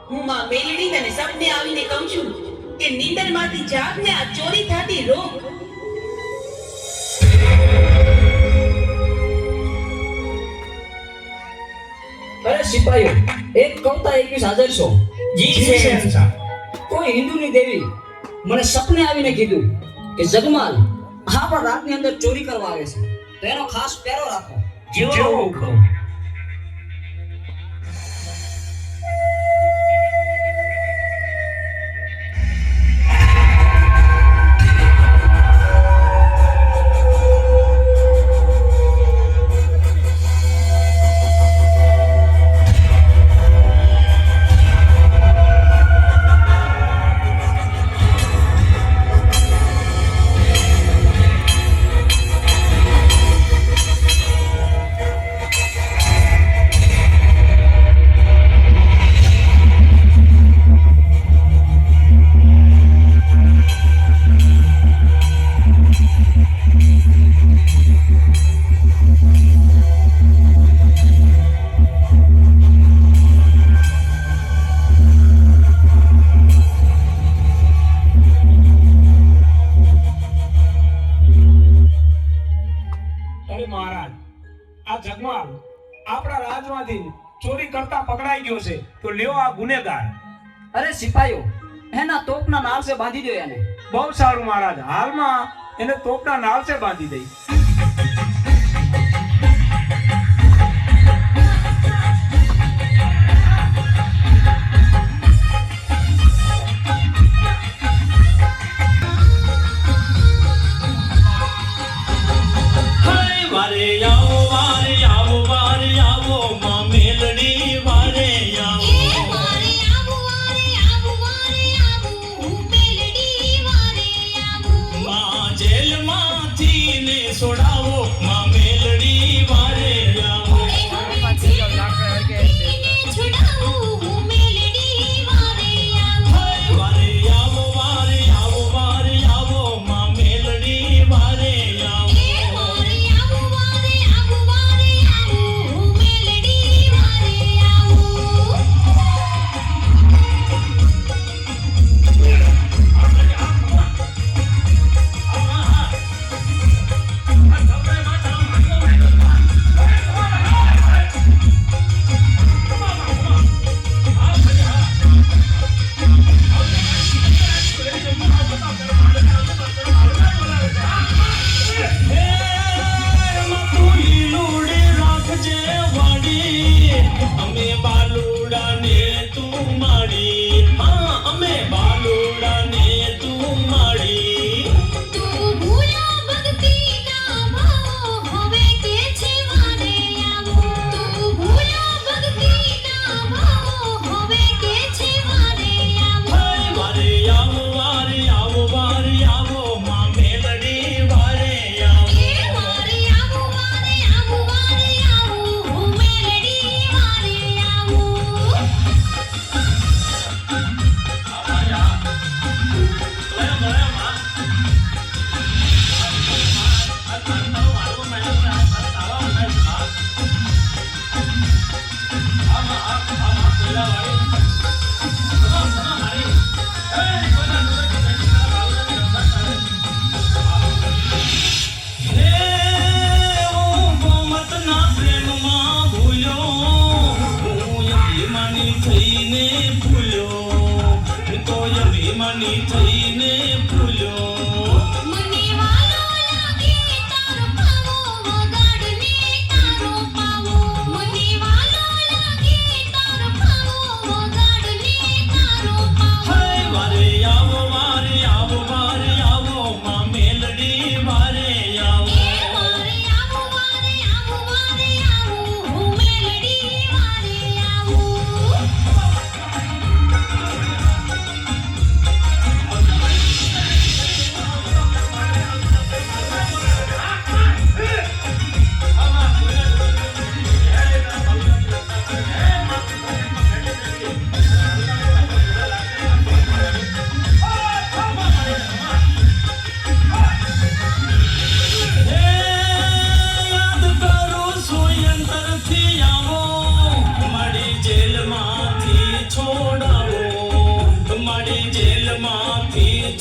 હું માં મેલડી તને સપને આવીને કહું છું કે નીંદરમાંથી જાગને આ ચોરી થતી રોક. અરે સિપાહીઓ, એક કવતા 21 હાજર છો. જી શહેનશાહ. કોઈ હિન્દુની દેવી મને સપને આવીને કીધું કે જગમાલ આપણા રાતની અંદર ચોરી કરવા આવે છે, તો એનો ખાસ પહેરો રાખો. જેવો હુકમ. મહારાજ, આ જગમાલ આપણા રાજમાંથી ચોરી કરતા પકડાઈ ગયો છે, તો લ્યો આ ગુનેગાર. અરે સિપાહીઓ, એના તોપના નાળસે બાંધી દો એને. બહુ સારું મહારાજ, હાલમાં એને તોપના નાળસે બાંધી દઈ.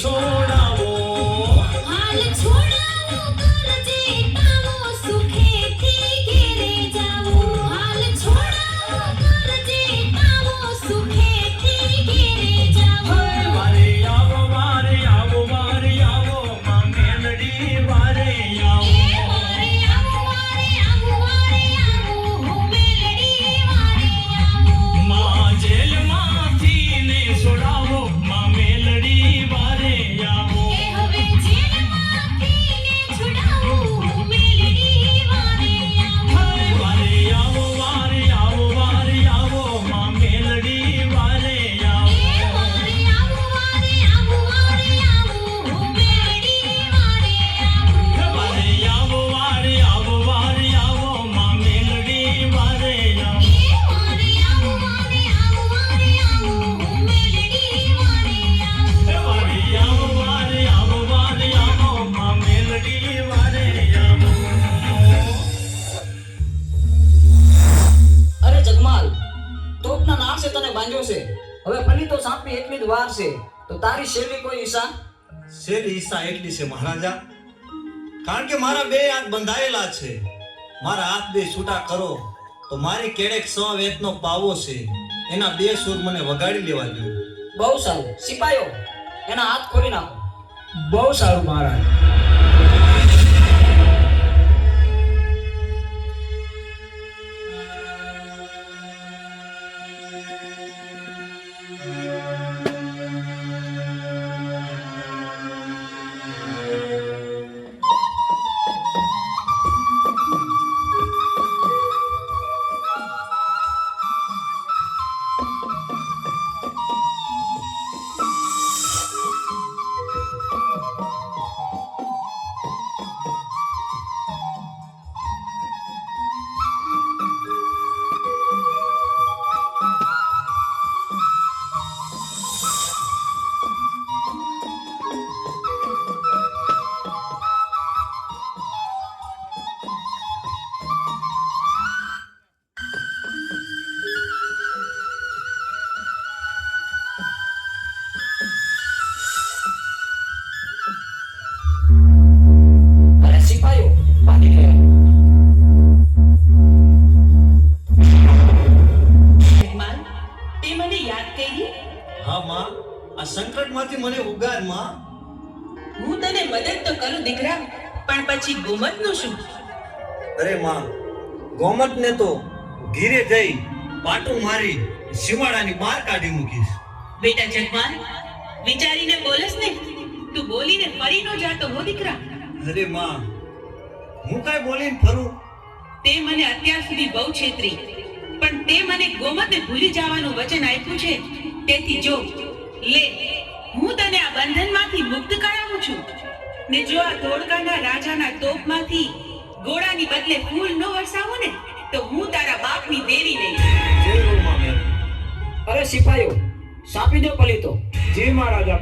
છોડાવો હાલ છોડાવો કરજે તાવો સુખેથી ઘેરે જાવો હાલ છોડાવો કરજે તાવો સુખેથી ઘેરે જાવો વારે આવો વારે આવો વારે આવો માં મેલડી વારે આવો એ વારે આવો વારે આવો વારે આવો હો મેલડી વારે આવો માં જેલમાંથી ને છોડાવો માં મેલડી વારે આવો એ હવે જેલમાંથી ને છોડાવો હો મેલડી વારે આવો વારે આવો વારે આવો વારે આવો માં મેલડી વારે આવો એ વારે આવો વારે આવો વારે આવો હો મેલડી વારે આવો વારે આવો વારે આવો વારે આવો માં મેલડી વારે આવો એ વારે આવો વારે આવો વારે આવો હો મેલડી વારે આવો વારે આવો વારે આવો વારે આવો માં મેલડી વારે આવો અરે જગમાલ તોપના નાળ છે તને બાંધ્યો છે હવે ભલી તો સાપની એટલી જ વાર છે તો તારી શેરડી કોઈ ઈશા શેરી ઈચ્છા એટલી છે મહારાજા, કારણ કે મારા બે હાથ બંધાયેલા છે. મારા હાથ બે છૂટા કરો તો મારી કેડેક 100 વેતનો પાવો છે, એના 2 સૂર મને વગાડી લેવા દો. બહુ સારું સિપાઈઓ એના હાથ ખોલી નાખો. બહુ સારું મહારાજ. અરે સિપાઈઓ બાંધી લે. જગમાલ, તે મને યાદ કરી? હા માં, આ સંકટમાંથી મને ઉગાર માં. હું તને મદદ તો કરું દીકરા, પણ પછી ગુમતનું શું? અરે માં, ગોમતને તો ઘીરે જઈ પાટું મારી સીમાડાની બહાર કાઢી મૂકીશ. બેટા જગમાલ, વિચારીને બોલસ ને, તું બોલીને ફરી ન જાતો હો દીકરા. અરે માં, હું કાંઈ બોલીને ફરું? તે મને અત્યાર સુધી બહુ છેતરી, પણ તે મને ગોમતને ભૂલી જવાનું વચન આપ્યું છે. તેથી જો લે, હું તને આ બંધનમાંથી મુક્ત કરાવું છું. ને જો આ ધોળકાના રાજાના તોપમાંથી ગોળાની બદલે ફૂલ ન વરસાવું ને, તો હું તારા બાપની દેરી લઈશ. જય હો માં મેં. અરે સિપાઈઓ સાપી દો પલી તો. જી મહારાજા.